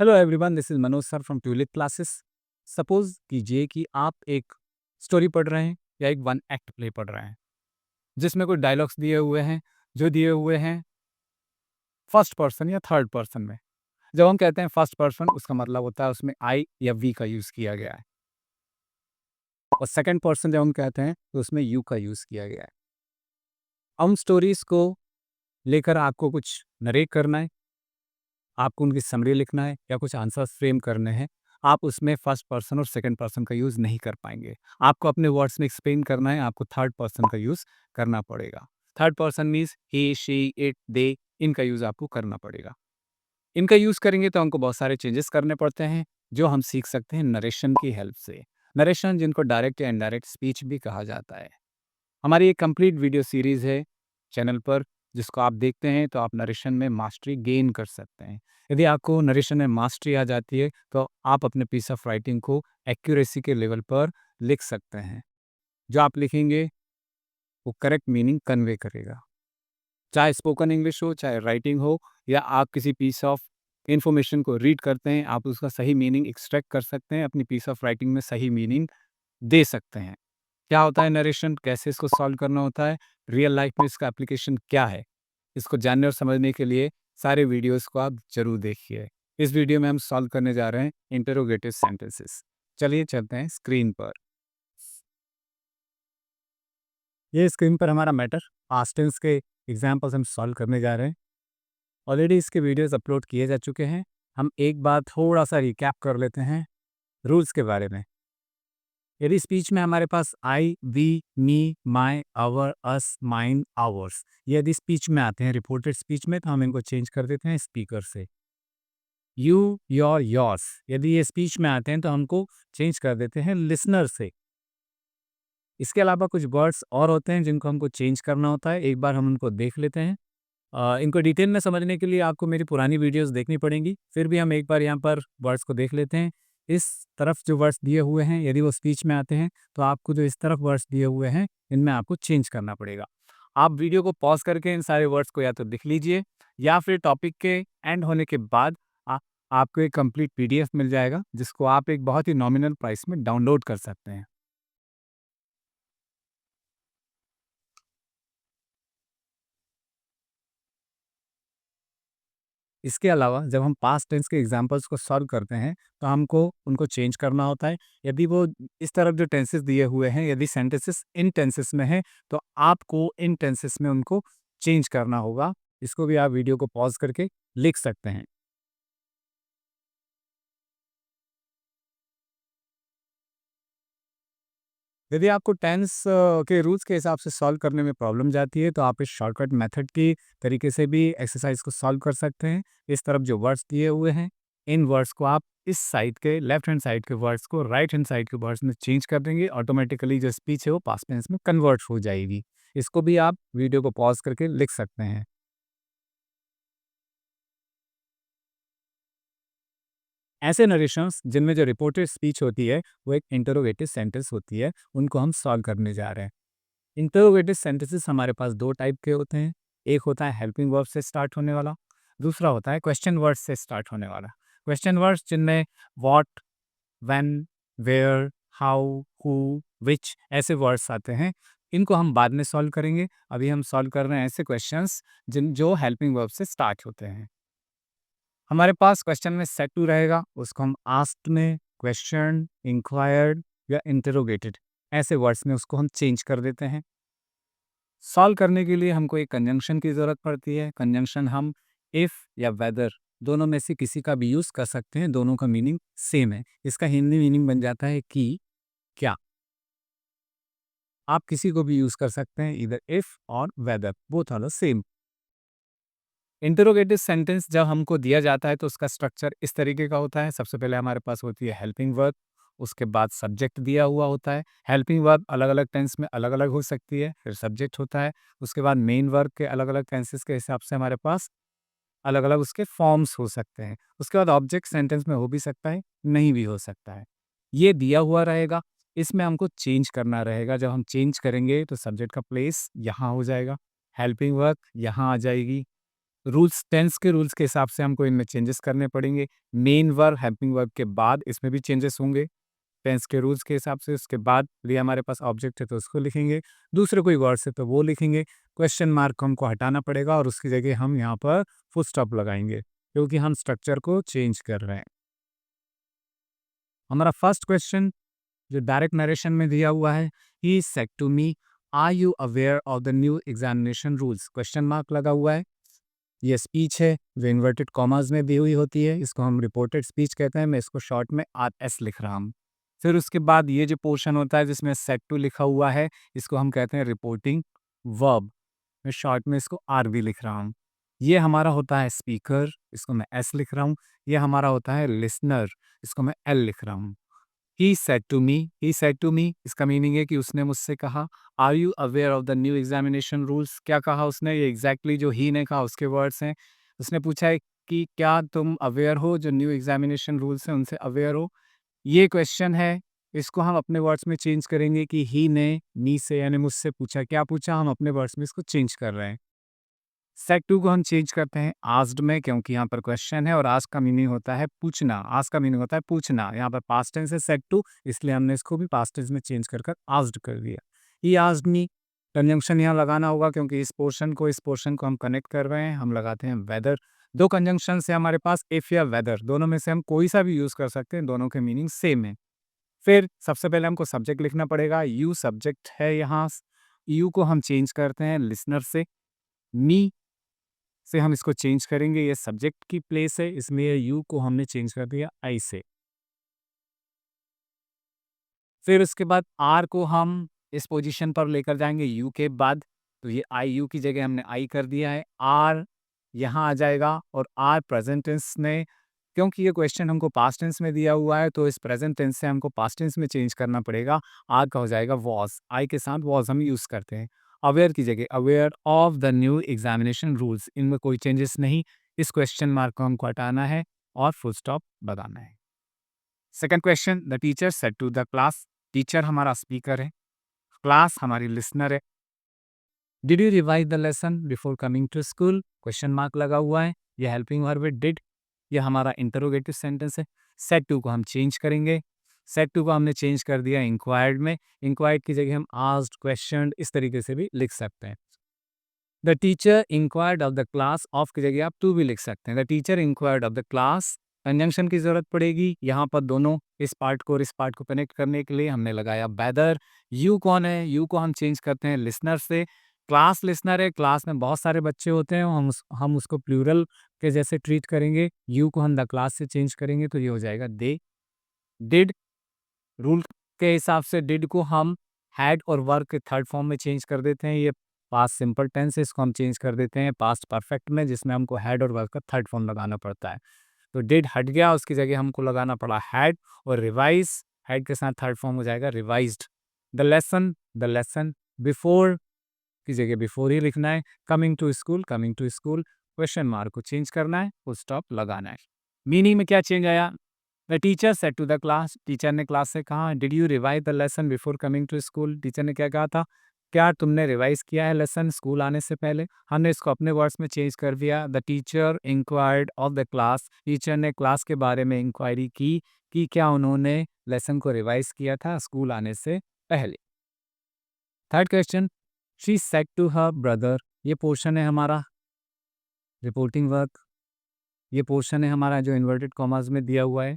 Hello everyone, this is Manoj sir from tulip classes. Suppose कीजिए कि आप एक स्टोरी पढ़ रहे हैं या एक वन एक्ट प्ले पढ़ रहे हैं जिसमें कुछ डायलॉग्स दिए हुए हैं जो दिए हुए हैं फर्स्ट पर्सन या थर्ड पर्सन में। जब हम कहते हैं फर्स्ट पर्सन, उसका मतलब होता है उसमें आई या वी का यूज़ किया गया है, और सेकंड पर्सन जब हम कहते हैं तो उसमें यू का यूज़ किया गया है। हम स्टोरीज को लेकर आपको कुछ नरेट करना है, आपको उनकी समरी लिखना है या कुछ आंसर्स फ्रेम करने हैं। आप उसमें फर्स्ट पर्सन और सेकंड पर्सन का यूज़ नहीं कर पाएंगे। आपको अपने वर्ड्स में एक्सप्लेन करना है, आपको थर्ड पर्सन का यूज़ करना पड़ेगा। Third person means he, she, it, they, इनका यूज़ आपको करना पड़ेगा। इनका यूज़ करेंगे तो हमको बहुत सारे चेंजेस करने पड़ते हैं, जो हम सीख सकते हैं नरेशन की हेल्प से। नरेशन, जिनको डायरेक्ट या इनडायरेक्ट स्पीच भी कहा जाता है। हमारी एक कंप्लीट वीडियो सीरीज़ है चैनल पर, जिसको आप देखते हैं तो आप नरेशन में मास्टरी गेन कर सकते हैं। यदि आपको नरेशन में मास्टरी आ जाती है तो आप अपने पीस ऑफ राइटिंग को एक्यूरेसी के लेवल पर लिख सकते हैं। जो आप लिखेंगे वो करेक्ट मीनिंग कन्वे करेगा। चाहे स्पोकन इंग्लिश हो, चाहे राइटिंग हो, या आप किसी पीस ऑफ इंफॉर्मेशन को रीड करते हैं, आप उसका सही मीनिंग एक्सट्रैक्ट कर सकते हैं, अपनी पीस ऑफ राइटिंग में सही मीनिंग दे सकते हैं। क्या होता है नरेशन, कैसे इसको सॉल्व करना होता है, रियल लाइफ में इसका एप्लीकेशन क्या है, इसको जानने और समझने के लिए सारे वीडियोस को आप ज़रूर देखिए। इस वीडियो में हम सॉल्व करने जा रहे हैं इंटरोगेटिव सेंटेंसेस। चलिए चलते हैं स्क्रीन पर। ये स्क्रीन पर हमारा मैटर पास्ट टेंस के एग्जाम्पल्स हम सॉल्व करने जा रहे हैं। ऑलरेडी इसके वीडियोस अपलोड किए जा चुके हैं। हम एक बार थोड़ा सा रिकैप कर लेते हैं रूल्स के बारे में। यदि स्पीच में हमारे पास I, we, me, my, our, us, mine, ours, यदि स्पीच में आते हैं रिपोर्टेड स्पीच में, तो हम इनको चेंज कर देते हैं स्पीकर से। यू, योर, योर्स, यदि ये स्पीच में आते हैं तो हमको चेंज कर देते हैं लिसनर से। इसके अलावा कुछ वर्ड्स और होते हैं जिनको हमको चेंज करना होता है। एक बार हम उनको देख लेते हैं। इनको डिटेल में समझने के लिए आपको मेरी पुरानी वीडियोस देखनी पड़ेंगी। फिर भी हम एक बार यहाँ पर वर्ड्स को देख लेते हैं। इस तरफ जो वर्ड्स दिए हुए हैं, यदि वो स्पीच में आते हैं तो आपको जो इस तरफ वर्ड्स दिए हुए हैं, इनमें आपको चेंज करना पड़ेगा। आप वीडियो को पॉज करके इन सारे वर्ड्स को या तो लिख लीजिए, या फिर टॉपिक के एंड होने के बाद आपको एक कंप्लीट पीडीएफ मिल जाएगा, जिसको आप एक बहुत ही नॉमिनल प्राइस में डाउनलोड कर सकते हैं। इसके अलावा जब हम पास्ट टेंस के एग्जांपल्स को सॉल्व करते हैं तो हमको उनको चेंज करना होता है। यदि वो इस तरफ जो टेंसेस दिए हुए हैं, यदि सेंटेंसेस इन टेंसेस में हैं, तो आपको इन टेंसेस में उनको चेंज करना होगा। इसको भी आप वीडियो को पॉज करके लिख सकते हैं। यदि आपको टेंस के रूल्स के हिसाब से सॉल्व करने में प्रॉब्लम जाती है, तो आप इस शॉर्टकट मेथड की तरीके से भी एक्सरसाइज को सॉल्व कर सकते हैं। इस तरफ जो वर्ड्स दिए हुए हैं, इन वर्ड्स को आप इस साइड के लेफ्ट हैंड साइड के वर्ड्स को राइट हैंड साइड के वर्ड्स में चेंज कर देंगे। ऑटोमेटिकली जो स्पीच है वो पास्ट टेंस में कन्वर्ट हो जाएगी। इसको भी आप वीडियो को पॉज करके लिख सकते हैं। ऐसे नरेशंस जिनमें जो रिपोर्टेड स्पीच होती है वो एक इंटरोगेटिव सेंटेंस होती है, उनको हम सॉल्व करने जा रहे हैं। इंटरोगेटिव सेंटेंसेस हमारे पास दो टाइप के होते हैं। एक होता है हेल्पिंग वर्ब से स्टार्ट होने वाला, दूसरा होता है क्वेश्चन वर्ड से स्टार्ट होने वाला। क्वेश्चन वर्ड्स जिनमें what, when, where, how, who, which ऐसे वर्ड्स आते हैं, इनको हम बाद में सॉल्व करेंगे। अभी हम सॉल्व कर रहे हैं ऐसे क्वेश्चंस जो हेल्पिंग वर्ब से स्टार्ट होते हैं। हमारे पास क्वेश्चन में सेट टू रहेगा, उसको हम आस्क्ड में, क्वेश्चन, इंक्वायर्ड या इंटरोगेटेड ऐसे वर्ड्स में उसको हम चेंज कर देते हैं। सॉल्व करने के लिए हमको एक कंजंक्शन की ज़रूरत पड़ती है। कंजंक्शन हम इफ़ या वेदर दोनों में से किसी का भी यूज़ कर सकते हैं, दोनों का मीनिंग सेम है। इसका हिंदी मीनिंग बन जाता है कि क्या। आप किसी को भी यूज़ कर सकते हैं, either if or whether, both are the same. Interrogative sentence जब हमको दिया जाता है तो उसका स्ट्रक्चर इस तरीके का होता है। सबसे पहले हमारे पास होती है हेल्पिंग वर्ब, उसके बाद सब्जेक्ट दिया हुआ होता है। हेल्पिंग वर्ब अलग-अलग टेंस में अलग-अलग हो सकती है, फिर सब्जेक्ट होता है। उसके बाद मेन वर्ब के अलग-अलग टेंसेस के हिसाब से हमारे पास अलग-अलग उसके फॉर्म्स हो सकते हैं। उसके बाद ऑब्जेक्ट सेंटेंस में हो भी सकता है, नहीं भी हो सकता है। ये दिया हुआ रहेगा, इसमें हमको चेंज करना रहेगा। जब हम चेंज करेंगे तो सब्जेक्ट का प्लेस यहाँ हो जाएगा, हेल्पिंग वर्ब यहाँ आ जाएगी, रूल्स, टेंस के रूल्स के हिसाब से हमको इनमें चेंजेस करने पड़ेंगे। मेन वर्ब, हेल्पिंग वर्ब के बाद इसमें भी चेंजेस होंगे टेंस के रूल्स के हिसाब से। उसके बाद ये हमारे पास ऑब्जेक्ट है तो उसको लिखेंगे, दूसरे कोई वर्ड्स है तो वो लिखेंगे। क्वेश्चन मार्क को हमको हटाना पड़ेगा और उसकी जगह हम यहाँ पर फुल स्टॉप लगाएंगे, क्योंकि हम स्ट्रक्चर को चेंज कर रहे हैं। हमारा फर्स्ट क्वेश्चन जो डायरेक्ट नरेशन में दिया हुआ है, he said to me, are you aware of the new examination rules? Question mark लगा हुआ है। ये स्पीच है जो इन्वर्टेड कॉमास में दी हुई होती है, इसको हम रिपोर्टेड स्पीच कहते हैं। मैं इसको शॉर्ट में आर एस लिख रहा हूँ। फिर उसके बाद ये जो पोर्शन होता है जिसमें सेड टू लिखा हुआ है, इसको हम कहते हैं रिपोर्टिंग वर्ब। मैं शॉर्ट में इसको आर भी लिख रहा हूँ। ये हमारा होता है स्पीकर, इसको मैं एस लिख रहा हूँ। ये हमारा होता है लिसनर, इसको मैं एल लिख रहा हूँ। ही सेड टू मी, इसका मीनिंग है कि उसने मुझसे कहा। Are you aware of the new examination rules? क्या कहा उसने? ये एग्जैक्टली जो ही ने कहा उसके वर्ड्स हैं। उसने पूछा है कि क्या तुम अवेयर हो, जो न्यू एग्जामिनेशन रूल्स हैं उनसे अवेयर हो? ये क्वेश्चन है, इसको हम अपने वर्ड्स में चेंज करेंगे कि ही ने मी से यानी मुझसे पूछा। क्या पूछा? हम अपने वर्ड्स में इसको चेंज कर रहे हैं। सेट टू को हम चेंज करते हैं आस्क्ड में, क्योंकि यहाँ पर क्वेश्चन है और आस्क का मीनिंग होता है पूछना। आस्क का मीनिंग होता है पूछना। यहाँ पर पास्ट टेंस है सेट टू, इसलिए हमने इसको भी पास्ट टेंस में चेंज कर आस्क्ड कर दिया। ही आस्क्ड मी, कंजंक्शन यहाँ लगाना होगा क्योंकि इस पोर्शन को हम कनेक्ट कर रहे हैं। हम लगाते हैं वेदर। दो कंजंक्शन है हमारे पास, इफ या वेदर, दोनों में से हम कोई सा भी यूज कर सकते हैं, दोनों के मीनिंग सेम है। फिर सबसे पहले हमको सब्जेक्ट लिखना पड़ेगा। यू सब्जेक्ट है यहाँ, यू को हम चेंज करते हैं लिसनर से। मी से हम इसको चेंज करेंगे, ये सब्जेक्ट की प्लेस है, इसलिए यू को हमने चेंज कर दिया आई से। फिर उसके बाद आर को हम इस पोजीशन पर लेकर जाएंगे यू के बाद, तो ये आई यू की जगह हमने आई कर दिया है। आर यहाँ आ जाएगा और आर प्रेजेंट टेंस में, क्योंकि ये क्वेश्चन हमको पास्ट टेंस में दिया हुआ है तो इस प्रेजेंट टेंस से हमको पास्ट टेंस में चेंज करना पड़ेगा। आर का हो जाएगा वॉज, आई के साथ वॉज हम यूज़ करते हैं। अवेयर की जगह aware of the new examination rules, इनमें कोई चेंजेस नहीं। इस क्वेश्चन मार्क को हमको हटाना है और फुल स्टॉप बताना है। Second question, the teacher said to the class, teacher हमारा स्पीकर है, क्लास हमारी लिसनर है। Did you revise the lesson before coming to school? Question mark लगा हुआ है, ये हेल्पिंग वर्ब है डिड, ये हमारा इंटरोगेटिव सेंटेंस है। सेड टू को हम चेंज करेंगे, सेड टू को हमने चेंज कर दिया इंक्वायर्ड में। इंक्वायर्ड की जगह हम आस्क्ड, क्वेश्चन, इस तरीके से भी लिख सकते हैं। The teacher inquired of the class, of की जगह आप टू भी लिख सकते हैं। The teacher inquired of the class, conjunction की जरूरत पड़ेगी यहाँ पर, दोनों इस पार्ट को और इस पार्ट को कनेक्ट करने के लिए हमने लगाया वेदर। यू कौन है? यू को हम चेंज करते हैं लिसनर से। क्लास लिसनर है, क्लास में बहुत सारे बच्चे होते हैं, हम उसको प्लूरल के जैसे ट्रीट करेंगे। यू को हम द क्लास से चेंज करेंगे तो ये हो जाएगा दे। डिड, रूल के हिसाब से डिड को हम हैड और वर्क के थर्ड फॉर्म में चेंज कर देते हैं। ये पास्ट सिंपल टेंस है, इसको हम चेंज कर देते हैं पास्ट परफेक्ट में, जिसमें हमको हैड और वर्क का थर्ड फॉर्म लगाना पड़ता है। तो डिड हट गया, उसकी जगह हमको लगाना पड़ा हैड। और रिवाइज, हैड के साथ थर्ड फॉर्म हो जाएगा रिवाइज्ड। द लेसन बिफोर की जगह बिफोर ही लिखना है। Coming to school, question mark को चेंज करना है, फुल स्टॉप लगाना है। मीनिंग में क्या चेंज आया? The teacher said to the class, teacher ने क्लास से कहा। Did you revise the lesson before coming to school? Teacher ने क्या कहा था? क्या तुमने रिवाइज किया है लेसन स्कूल आने से पहले? हमने इसको अपने वर्ड्स में चेंज कर दिया। The teacher inquired of the class, teacher ने क्लास के बारे में इंक्वायरी की कि क्या उन्होंने लेसन को रिवाइज किया था स्कूल आने से पहले। Third question, she said to her brother, ये पोर्शन है हमारा रिपोर्टिंग वर्क, ये पोर्शन है हमारा जो इन्वर्टेड कॉमास में दिया हुआ है।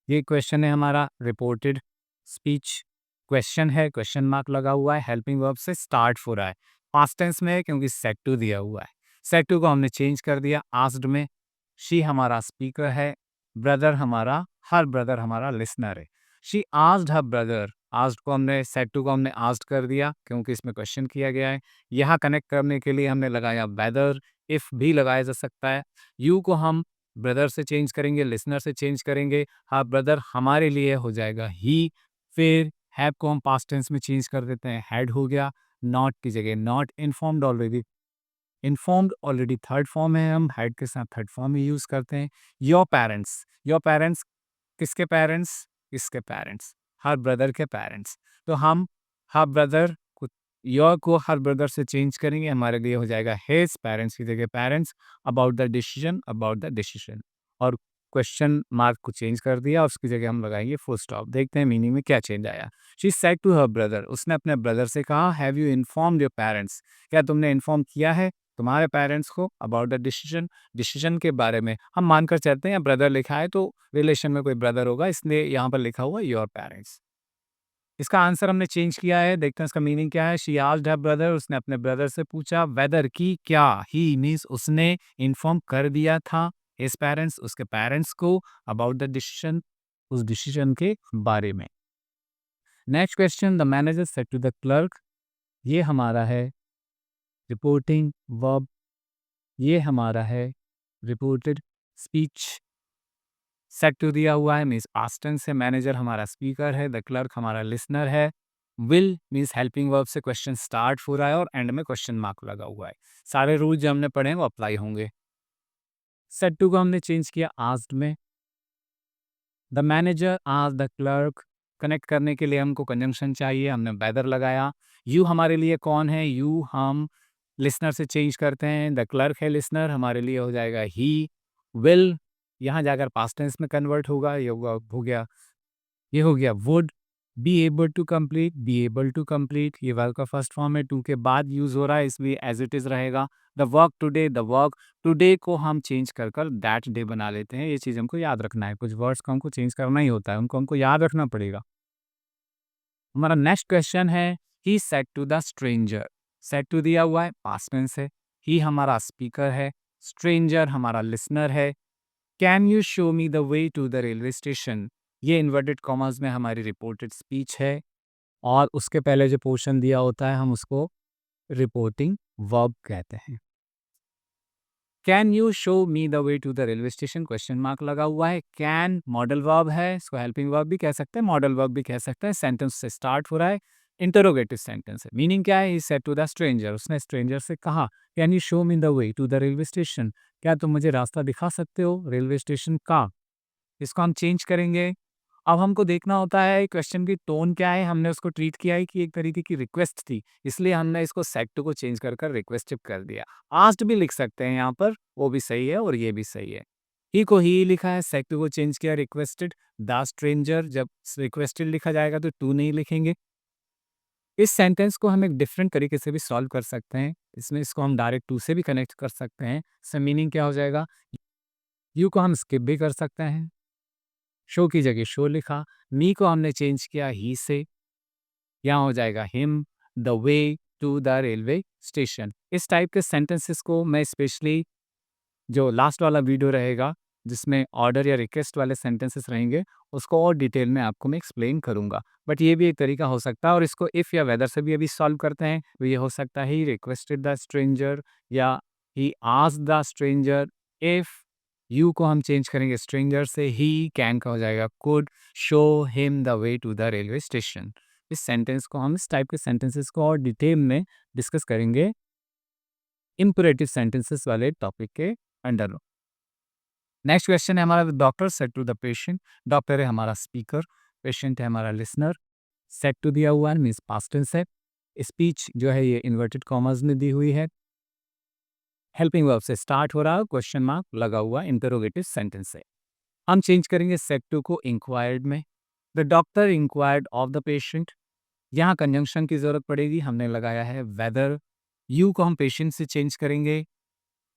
ये क्वेश्चन है हमारा रिपोर्टेड स्पीच। क्वेश्चन है, क्वेश्चन मार्क लगा हुआ है, हेल्पिंग वर्ब से स्टार्ट हो रहा है, पास्ट टेंस में है क्योंकि सेड टू दिया हुआ है। सेड टू को हमने चेंज कर दिया आस्क्ड में। शी हमारा स्पीकर है, ब्रदर हमारा, हर ब्रदर हमारा लिसनर है। She asked her brother, asked को हमने, सेड टू को हमने आस्क्ड कर दिया क्योंकि इसमें क्वेश्चन किया गया है। यहाँ कनेक्ट करने के लिए हमने लगाया वेदर, इफ भी लगाया जा सकता है। यू को हम ब्रदर से चेंज करेंगे, लिसनर से चेंज करेंगे। हाँ, ब्रदर हमारे लिए हो जाएगा ही। फिर हैव को हम पास्ट टेंस में चेंज कर देते हैं, हैड हो गया। नॉट की जगह not, informed already third form है, हम हैड के साथ थर्ड फॉर्म ही यूज करते हैं। योर पेरेंट्स, किसके पेरेंट्स? इसके पेरेंट्स, हर ब्रदर के पेरेंट्स। तो हम हर ब्रदर को योर को हर ब्रदर से चेंज करेंगे, हमारे लिए हो जाएगा हिज, पेरेंट्स की जगह पेरेंट्स, अबाउट द डिसीजन, और क्वेश्चन मार्क को चेंज कर दिया, उसकी जगह हम लगाएंगे फुल स्टॉप। देखते हैं मीनिंग में क्या चेंज आया। She said to her brother, उसने अपने ब्रदर से कहा, have you informed your parents, क्या तुमने इन्फॉर्म किया है तुम्हारे पेरेंट्स को अबाउट द डिसीजन, डिसीजन के बारे में। हम मानकर चलते हैं ब्रदर लिखा है तो रिलेशन में कोई ब्रदर होगा, इसलिए यहाँ पर लिखा हुआ योर पेरेंट्स। इसका आंसर हमने चेंज किया है, देखते हैं इसका मीनिंग क्या है। शी आस्क्ड हर ब्रदर, उसने अपने ब्रदर से पूछा, वेदर की क्या, ही मीन्स उसने इन्फॉर्म कर दिया था हिज पेरेंट्स, उसके पेरेंट्स को, अबाउट द डिसीजन, उस डिसीजन के बारे में। Next question, the manager said to the clerk, ये हमारा है रिपोर्टिंग वर्ब, ये हमारा है रिपोर्टेड स्पीच। सेट टू दिया हुआ है मीन्स पास्ट टेंस है, मैनेजर हमारा स्पीकर है, द क्लर्क हमारा लिसनर है, विल मीन्स हेल्पिंग वर्ब से क्वेश्चन स्टार्ट हो रहा है और एंड में क्वेश्चन मार्क लगा हुआ है। सारे रूल जो हमने पढ़े हैं वो अप्लाई होंगे। सेट टू को हमने चेंज किया आस्क्ड में। The manager asked the clerk, connect करने के लिए हमको कंजंक्शन चाहिए, हमने वेदर लगाया। यू हमारे लिए कौन है, यू हम लिसनर से चेंज करते हैं, द क्लर्क है लिसनर, हमारे लिए हो जाएगा ही। विल यहाँ जाकर पास्ट टेंस में कन्वर्ट होगा, ये हो गया, ये हो गया would. Be able to complete, be able to complete, ये वर्ब का फर्स्ट फॉर्म है, टू के बाद यूज हो रहा है इसलिए एज इट इज रहेगा। The work today, the work today को हम चेंज कर कर दैट डे बना लेते हैं, ये चीज हमको याद रखना है, कुछ वर्ड्स को हमको चेंज करना ही होता है, उनको हमको याद रखना पड़ेगा। हमारा नेक्स्ट क्वेश्चन है, he said to the stranger, said to दिया हुआ है पास्ट टेंस है, ही हमारा स्पीकर है, स्ट्रेंजर हमारा लिसनर है। Can you show me the way to the railway station, ये इन्वर्टेड कॉमर्स में हमारी रिपोर्टेड स्पीच है, और उसके पहले जो पोर्शन दिया होता है हम उसको रिपोर्टिंग वर्ब कहते हैं। Can you show me the way to the railway station, question mark लगा हुआ है। कैन मॉडल वर्ब है, इसको हेल्पिंग वर्ब भी कह सकते हैं, मॉडल वर्ब भी कह सकते हैं, सेंटेंस से स्टार्ट हो रहा है, इंटरोगेटिव सेंटेंस है। मीनिंग क्या है, he said to the stranger, उसने स्ट्रेंजर से कहा, can you show me the way to the railway station, क्या तुम मुझे रास्ता दिखा सकते हो रेलवे स्टेशन का। इसको हम चेंज करेंगे। अब हमको देखना होता है क्वेश्चन की टोन क्या है, हमने उसको ट्रीट किया है कि एक तरीके की रिक्वेस्ट थी, इसलिए हमने इसको सेड टू को चेंज कर कर रिक्वेस्टिव कर दिया। आस्क्ड भी लिख सकते हैं यहाँ पर, वो भी सही है और ये भी सही है। ही को ही लिखा है, सेड टू को चेंज किया रिक्वेस्टेड। द स्ट्रेंजर, जब रिक्वेस्टेड लिखा जाएगा तो टू नहीं लिखेंगे। इस सेंटेंस को हम एक डिफरेंट तरीके से भी सॉल्व कर सकते हैं, इसमें इसको हम डायरेक्ट टू से भी कनेक्ट कर सकते हैं। इसमें मीनिंग क्या हो जाएगा, यू को हम स्किप भी कर सकते हैं, शो की जगह शो लिखा, मी को हमने चेंज किया ही से, यहाँ हो जाएगा him, the way to the railway station. इस टाइप के सेंटेंसेस को मैं स्पेशली जो लास्ट वाला वीडियो रहेगा जिसमें ऑर्डर या रिक्वेस्ट वाले सेंटेंसेस रहेंगे उसको और डिटेल में आपको मैं एक्सप्लेन करूंगा। बट ये भी एक तरीका हो सकता है, और इसको इफ़ या वेदर से भी अभी सॉल्व करते हैं तो ये हो सकता है ही रिक्वेस्टेड द स्ट्रेंजर या he asked the stranger. If you को हम चेंज करेंगे स्ट्रेंजर से, ही कैन का हो जाएगा could, show him the way to the railway station. इस सेंटेंस को हम, इस टाइप के सेंटेंसेस को और डिटेल में डिस्कस करेंगे इंपरेटिव सेंटेंसेस वाले टॉपिक के अंडर। नेक्स्ट क्वेश्चन है हमारा, doctor said to the patient, doctor है हमारा स्पीकर, पेशेंट है हमारा लिसनर। सेड टू दिया हुआ है मीन्स पास्ट टेंस है, स्पीच जो है ये इन्वर्टेड कॉमर्स में दी हुई है, हेल्पिंग वर्ब से स्टार्ट हो रहा है, क्वेश्चन मार्क लगा हुआ इंटरोगेटिव सेंटेंस है। हम चेंज करेंगे सेड टू को इंक्वायर्ड में। The doctor inquired of the patient, यहाँ कंजंक्शन की जरूरत पड़ेगी, हमने लगाया है वेदर। यू को हम पेशेंट से चेंज करेंगे,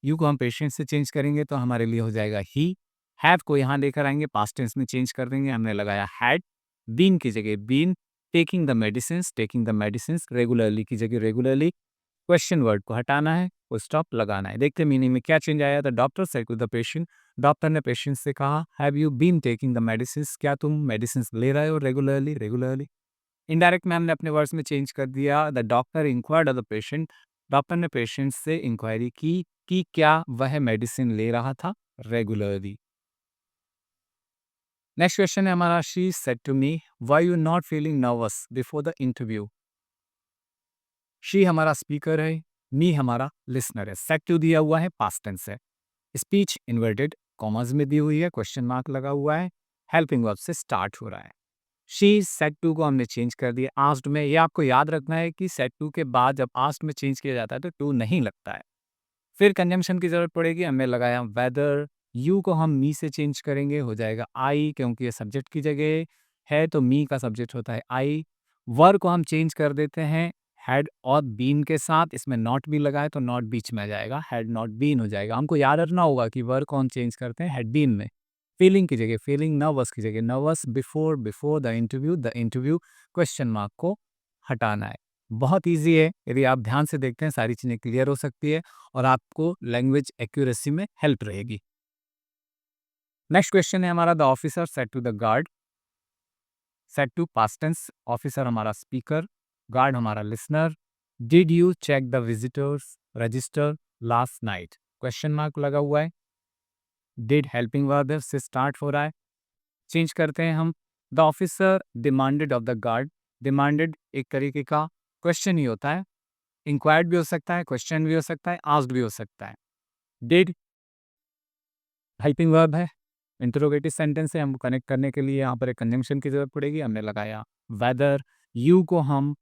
यू को हम पेशेंट से चेंज करेंगे तो हमारे लिए हो जाएगा ही। हैव को यहाँ लेकर आएंगे, पास्ट टेंस में चेंज कर देंगे, हमने लगाया हैड। बीन की जगह been, taking the medicine regularly की जगह रेगुलरली। क्वेश्चन वर्ड को हटाना है, फुल स्टॉप लगाना है। देखते मीनिंग में क्या चेंज आया था। Doctor said to the patient, doctor ने पेशेंट से कहा, have you been taking the medicine, क्या तुम मेडिसिन ले रहे हो रेगुलरली। इनडायरेक्ट में हमने अपने वर्ड्स में चेंज कर दिया, the doctor inquired of the patient, doctor ने पेशेंट से इंक्वायरी की कि क्या वह मेडिसिन ले रहा था रेगुलरली। नेक्स्ट क्वेश्चन है हमारा, she said to me, why you not feeling nervous before the interview. She हमारा स्पीकर है, मी हमारा लिसनर है, सेड टू दिया हुआ है पास्ट टेंस है, स्पीच इन्वर्टेड कॉमर्स में दी हुई है, क्वेश्चन मार्क लगा हुआ है, हेल्पिंग वर्ब से स्टार्ट हो रहा है। शी सेड टू को हमने चेंज कर दिया आस्क्ड में। ये आपको याद रखना है कि सेड टू के बाद जब आस्क्ड में चेंज किया जाता है तो टू नहीं लगता है। फिर कंजम्पशन की ज़रूरत पड़ेगी, हमने लगाया वेदर। यू को हम मी से चेंज करेंगे, हो जाएगा आई, क्योंकि ये सब्जेक्ट की जगह है तो मी का सब्जेक्ट होता है आई। वर को हम चेंज कर देते हैं हैड और बीन के साथ, इसमें नॉट भी लगाए तो नॉट बीच में आ जाएगा, हैड नॉट बीन हो जाएगा। हमको याद रखना होगा कि वर को हम चेंज करते हैं हैड बीन में। फीलिंग की जगह फीलिंग, नर्वस की जगह nervous, before before the interview question mark को हटाना है। बहुत ईजी है, यदि आप ध्यान से देखते हैं सारी चीज़ें क्लियर हो सकती है और आपको लैंग्वेज एक्यूरेसी में हेल्प रहेगी। नेक्स्ट क्वेश्चन है हमारा, the officer said to the guard. Said to past tense, officer हमारा स्पीकर, गार्ड हमारा listener. Did you check the visitors register last night, question mark लगा हुआ है। डिड हेल्पिंग वर्ब से स्टार्ट हो रहा है, चेंज करते हैं हम। The officer demanded of the guard, demanded एक तरीके का क्वेश्चन ही होता है, इंक्वायर्ड भी हो सकता है, क्वेश्चन भी हो सकता है, आस्क्ड भी हो सकता है। डिड हेल्पिंग वर्ब है, इंटरोगेटिव सेंटेंस है, हमको कनेक्ट करने के लिए यहाँ पर एक कंजंक्शन की जरूरत पड़ेगी, हमने लगाया वेदर। यू को हम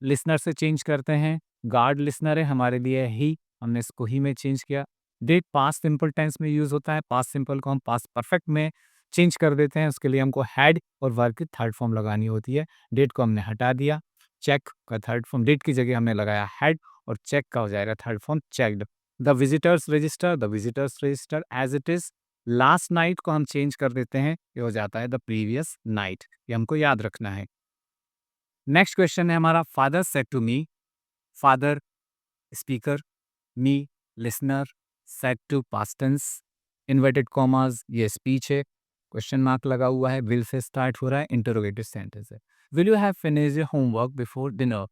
लिसनर से चेंज करते हैं, गार्ड लिसनर है हमारे लिए ही, हमने इसको ही में चेंज किया। डिड पास्ट सिंपल टेंस में यूज होता है, पास्ट सिंपल को हम पास्ट परफेक्ट में चेंज कर देते हैं, उसके लिए हमको हैड और वर्ब की थर्ड फॉर्म लगानी होती है। डिड को हमने हटा दिया, चेक का थर्ड फॉर्म, डिड की जगह हमने लगाया हैड और चेक का हो जाएगा third form checked. The visitors register as it is. Last night को हम चेंज कर देते हैं, ये हो जाता है द प्रीवियस नाइट, ये हमको याद रखना है। नेक्स्ट क्वेश्चन है हमारा, father said to me. Father speaker, me listener, said to past tense, inverted commas ये स्पीच है, क्वेश्चन मार्क लगा हुआ है, विल से स्टार्ट हो रहा है, इंटरोगेटिव सेंटेंस है। Will you have finished your homework before dinner,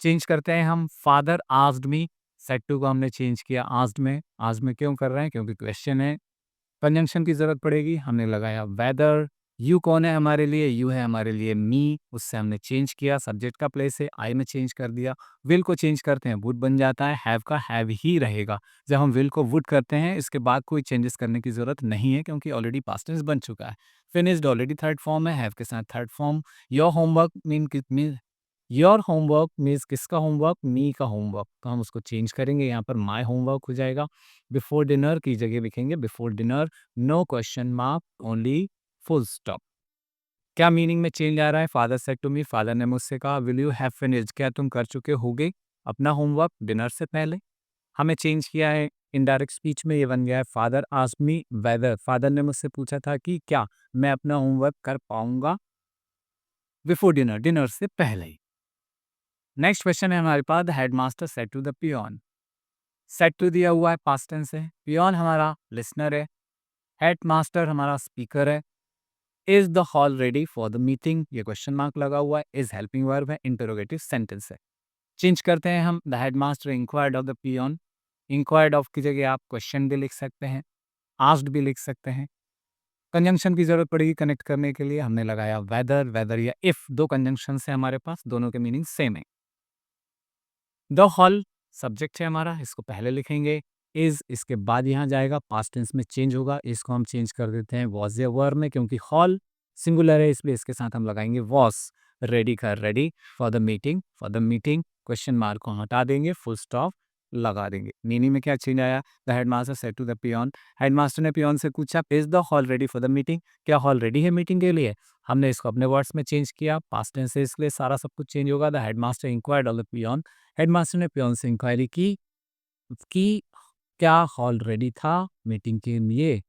change करते हैं हम। Father asked me, said to को हमने चेंज किया आस्क्ड में क्यों कर रहे हैं, क्योंकि क्वेश्चन है। कंजंक्शन की जरूरत पड़ेगी, हमने लगाया वेदर। यू कौन है हमारे लिए, यू है हमारे लिए मी, उससे हमने चेंज किया, सब्जेक्ट का प्लेस है आई में चेंज कर दिया। विल को चेंज करते हैं, वुड बन जाता है, हैव का हैव ही रहेगा। जब हम विल को वुड करते हैं इसके बाद कोई चेंजेस करने की जरूरत नहीं है, क्योंकि ऑलरेडी पास्ट टेंस बन चुका है। फिनिश्ड ऑलरेडी थर्ड फॉर्म है, हैव के साथ third form. Your homework mean your homework means किसका होमवर्क, मी का होमवर्क, तो हम उसको चेंज करेंगे, यहाँ पर माई होमवर्क हो जाएगा। बिफोर डिनर की जगह लिखेंगे before dinner, no question mark, only full stop. क्या मीनिंग में चेंज आ रहा है, father said to me, father ने मुझसे कहा, विल यू हैव फिनिश्ड, क्या तुम कर चुके होगे अपना होमवर्क डिनर से पहले। हमें चेंज किया है इनडायरेक्ट स्पीच में, ये बन गया है father asked me whether, father ने मुझसे पूछा था कि क्या मैं अपना होमवर्क कर पाऊंगा बिफोर डिनर, डिनर से पहले ही। नेक्स्ट क्वेश्चन है हमारे पास, the headmaster said to the peon. Said to दिया हुआ है, पास्ट टेंस है, पियोन हमारा लिसनर है, हेडमास्टर हमारा स्पीकर है। Is the hall ready for the meeting, ये क्वेश्चन मार्क लगा हुआ है, इज हेल्पिंग वर्ब है, इंटरोगेटिव सेंटेंस है। चेंज करते हैं हम, the headmaster inquired of the peon, inquired of की जगह आप क्वेश्चन भी लिख सकते हैं, आस्क्ड भी लिख सकते हैं। कंजंक्शन की जरूरत पड़ेगी कनेक्ट करने के लिए, हमने लगाया वेदर, वेदर या इफ, दो कंजंक्शन है हमारे पास, दोनों के मीनिंग सेम है। द हॉल सब्जेक्ट है हमारा, इसको पहले लिखेंगे, इज इसके बाद यहाँ जाएगा, पास्ट टेंस में चेंज होगा, इसको हम चेंज कर देते हैं वॉज या वर में, क्योंकि हॉल सिंगुलर है इसलिए इसके साथ हम लगाएंगे वॉज। रेडी का ready, for the meeting question mark को हटा देंगे, फुल स्टॉप लगा देंगे। मीनिंग में क्या चेंज आया, the headmaster said to the peon, headmaster ने पियोन से पूछा, is the hall ready for the meeting, क्या हॉल रेडी है मीटिंग के लिए। हमने इसको अपने वर्ड्स में चेंज किया, पास्ट टेंस है इसलिए सारा सब कुछ चेंज होगा। The headmaster inquired of the peon, headmaster ने पियोन से इंक्वायरी की कि क्या हॉल रेडी था मीटिंग के लिए।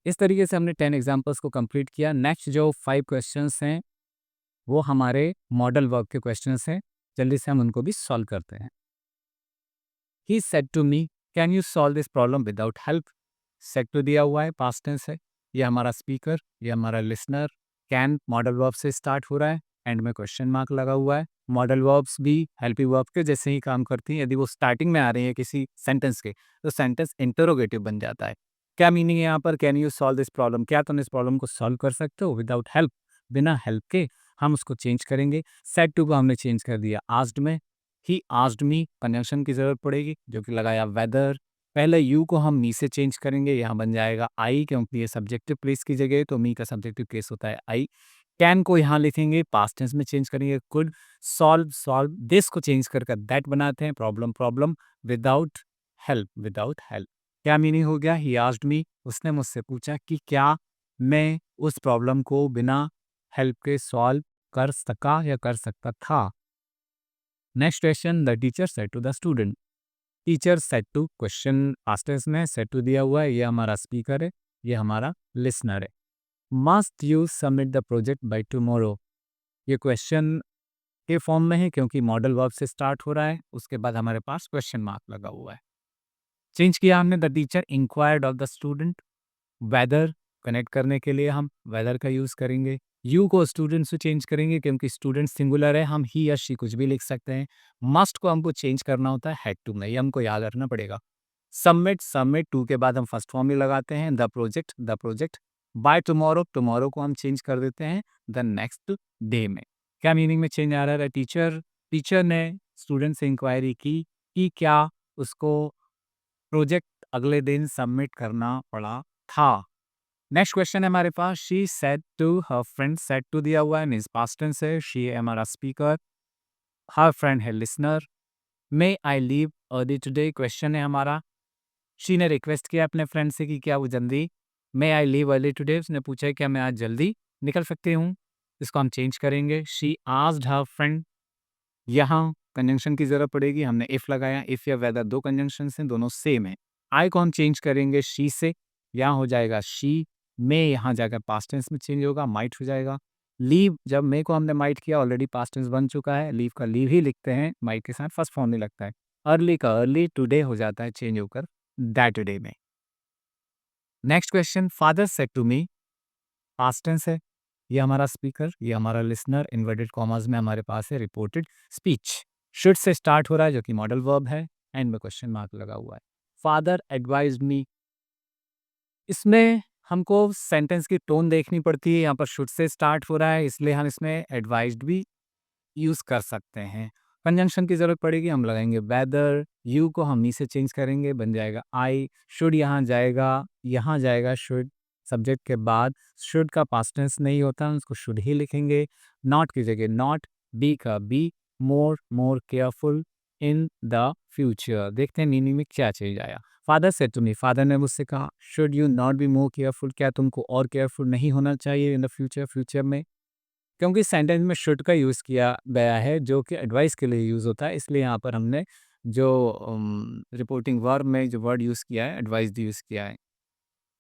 इस तरीके से हमने 10 एग्जांपल्स को कंप्लीट किया। नेक्स्ट जो 5 क्वेश्चंस हैं वो हमारे मॉडल वर्ब के क्वेश्चंस हैं, जल्दी से हम उनको भी सॉल्व करते हैं। He said to me, can you solve this problem without help, said to दिया हुआ है, पास्ट टेंस है, ये हमारा स्पीकर, ये हमारा लिसनर। कैन मॉडल वर्ब से स्टार्ट हो रहा है, एंड में क्वेश्चन मार्क लगा हुआ है। मॉडल वर्ब्स भी हेल्पिंग वर्ब के जैसे ही काम करती हैं, यदि वो स्टार्टिंग में आ रही है किसी सेंटेंस के तो सेंटेंस इंटरोगेटिव बन जाता है। क्या मीनिंग है यहाँ पर, can you solve this problem, क्या तुम इस प्रॉब्लम को सॉल्व कर सकते हो विदाउट हेल्प, बिना हेल्प के। हम उसको चेंज करेंगे, सेड टू को हमने चेंज कर दिया आस्क्ड में, ही आस्क्ड मी, कंजंक्शन की जरूरत पड़ेगी जो कि लगाया वेदर। पहले यू को हम मी से चेंज करेंगे, यहाँ बन जाएगा आई, क्योंकि ये सब्जेक्टिव प्लेस की जगह है, तो मी का सब्जेक्टिव केस होता है आई। कैन को यहाँ लिखेंगे, पास्ट टेंस में चेंज करेंगे कुड। सॉल्व, सॉल्व, दिस को चेंज करके दैट बनाते हैं। Problem, problem, without help, without help. क्या मीनिंग हो गया? ही आस्क्ड मी, उसने मुझसे पूछा कि क्या मैं उस प्रॉब्लम को बिना हेल्प के सॉल्व कर सका या कर सकता था। Next question, the teacher said to the student. Teacher said to, question past tense में, सेड टू दिया हुआ है, ये हमारा स्पीकर है, ये हमारा लिसनर है। Must you submit the project by tomorrow, ये क्वेश्चन के फॉर्म में है क्योंकि मॉडल वर्ब से स्टार्ट हो रहा है, उसके बाद हमारे पास क्वेश्चन मार्क लगा हुआ है। चेंज किया हमने, the teacher inquired of the student. Whether connect करने के लिए हम वेदर का यूज़ करेंगे। यू को स्टूडेंट से चेंज करेंगे क्योंकि स्टूडेंट सिंगुलर है, हम ही या शी कुछ भी लिख सकते हैं। मस्ट को हमको चेंज करना होता है हैड टू में, ये हमको याद रखना पड़ेगा। सबमिट, सबमिट टू के बाद हम फर्स्ट फॉर्म में लगाते हैं, the project, the project. By tomorrow, tomorrow को हम चेंज कर देते हैं द नेक्स्ट डे में। क्या मीनिंग में चेंज आ रहा है? टीचर, टीचर ने स्टूडेंट से इंक्वायरी की कि क्या उसको प्रोजेक्ट अगले दिन सबमिट करना पड़ा था। नेक्स्ट क्वेश्चन है हमारे पास, she said to her friend, said to दिया हुआ है, मीन्स पास्ट टेंस है, शी है हमारा स्पीकर, हर फ्रेंड है listener. May I leave early today, question है हमारा, शी ने रिक्वेस्ट किया अपने फ्रेंड से कि क्या वो जल्दी, मे आई लीव अर्ली टुडे, उसने पूछा है क्या मैं आज जल्दी निकल सकती हूँ। इसको हम चेंज करेंगे, शी आस्क्ड हर फ्रेंड। यहाँ कंजंक्शन की जरूरत पड़ेगी, हमने इफ लगाया, इफ या वेदर दो कंजंक्शन हैं, दोनों सेम है। आई को हम चेंज करेंगे शी से, यहाँ हो जाएगा शी। मे यहाँ जाकर पास्ट टेंस में चेंज होगा, माइट हो जाएगा। लीव, जब मे को हमने माइट किया ऑलरेडी पास्ट टेंस बन चुका है, लीव का लीव ही लिखते हैं, माइट के साथ फर्स्ट फॉर्म नहीं लगता है। अर्ली का अर्ली, टुडे हो जाता है चेंज होकर दैट डे में। Next question, father said to me, past tense है, ये हमारा स्पीकर, ये हमारा लिसनर, इन्वर्टेड कॉमर्स में हमारे पास है reported speech. Should say start हो रहा है जो कि मॉडल वर्ब है, एंड में क्वेश्चन मार्क लगा हुआ है। फादर एडवाइज्ड मी, इसमें हमको सेंटेंस की टोन देखनी पड़ती है, यहाँ पर शुड से स्टार्ट हो रहा है इसलिए हम इसमें एडवाइज्ड भी यूज़ कर सकते हैं। कंजंक्शन की ज़रूरत पड़ेगी, हम लगाएंगे वेदर, यू को हम मी से चेंज करेंगे, बन जाएगा आई। शुड यहाँ जाएगा शुड, सब्जेक्ट के बाद। शुड का पास्ट टेंस नहीं होता, उसको शुड ही लिखेंगे। नॉट की जगह नॉट, बी का be, more, more careful in the future. देखते हैं मीनिंग में क्या चेंज आया। Father said to me, father ने मुझसे कहा, should you not be more careful, क्या तुमको और केयरफुल नहीं होना चाहिए इन द फ्यूचर, फ्यूचर में। क्योंकि सेंटेंस में शुड का यूज़ किया गया है जो कि एडवाइस के लिए यूज़ होता है, इसलिए यहाँ पर हमने जो रिपोर्टिंग वर्ब में जो वर्ड यूज़ किया है एडवाइस यूज़ किया है।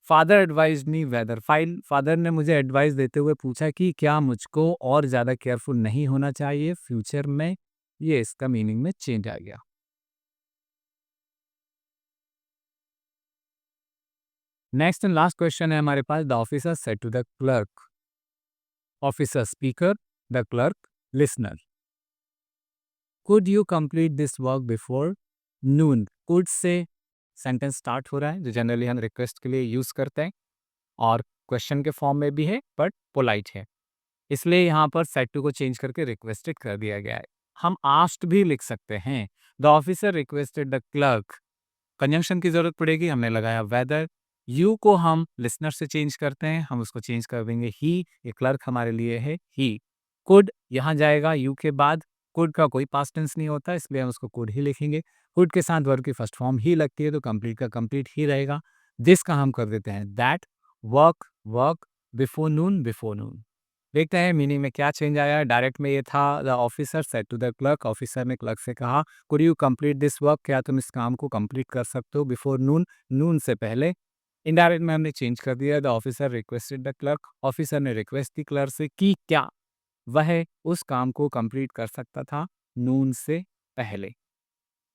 Father advised me whether, father ने मुझे एडवाइस देते हुए पूछा कि क्या मुझको और ज़्यादा केयरफुल नहीं होना चाहिए फ्यूचर में। ये इसका मीनिंग में चेंज आ गया। नेक्स्ट एंड लास्ट क्वेश्चन है हमारे पास, the officer said to the clerk. Officer speaker, the clerk listener. Could you complete this work before noon, could से सेंटेंस स्टार्ट हो रहा है जो जनरली हम रिक्वेस्ट के लिए यूज़ करते हैं और क्वेश्चन के फॉर्म में भी है बट पोलाइट है, इसलिए यहाँ पर सेड टू को चेंज करके रिक्वेस्टेड कर दिया गया है। हम आस्क्ड भी लिख सकते हैं, the officer requested the clerk. Conjunction की जरूरत पड़ेगी, हमने लगाया वेदर। यू को हम लिसनर से चेंज करते हैं, हम उसको चेंज कर देंगे ही, ये क्लर्क हमारे लिए है ही। कुड यहाँ जाएगा यू के बाद, कुड का कोई पास्ट टेंस नहीं होता इसलिए हम उसको कुड ही लिखेंगे। कुड के साथ वर्ब की फर्स्ट फॉर्म ही लगती है तो कंप्लीट का कंप्लीट ही रहेगा। दिस का हम कर देते हैं that, work, work, before noon, before noon. देखते हैं मीनिंग में क्या चेंज आया है। डायरेक्ट में ये था, the officer said to the clerk, officer ने क्लर्क से कहा, could you complete this work, क्या तुम इस काम को कंप्लीट कर सकते हो बिफोर नून, नून से पहले। इनडायरेक्ट में हमने चेंज कर दिया, the officer requested the clerk, officer ने रिक्वेस्ट की क्लर्क से कि क्या वह उस काम को कंप्लीट कर सकता था नून से पहले।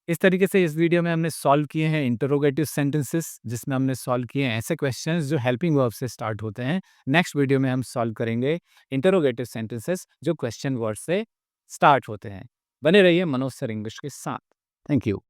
इस तरीके से इस वीडियो में हमने सॉल्व किए हैं इंटरोगेटिव सेंटेंसेस, जिसमें हमने सॉल्व किए हैं ऐसे क्वेश्चंस जो हेल्पिंग वर्ब से स्टार्ट होते हैं। नेक्स्ट वीडियो में हम सॉल्व करेंगे इंटरोगेटिव सेंटेंसेस जो क्वेश्चन वर्ड से स्टार्ट होते हैं। बने रहिए मनोज सर इंग्लिश के साथ। Thank you.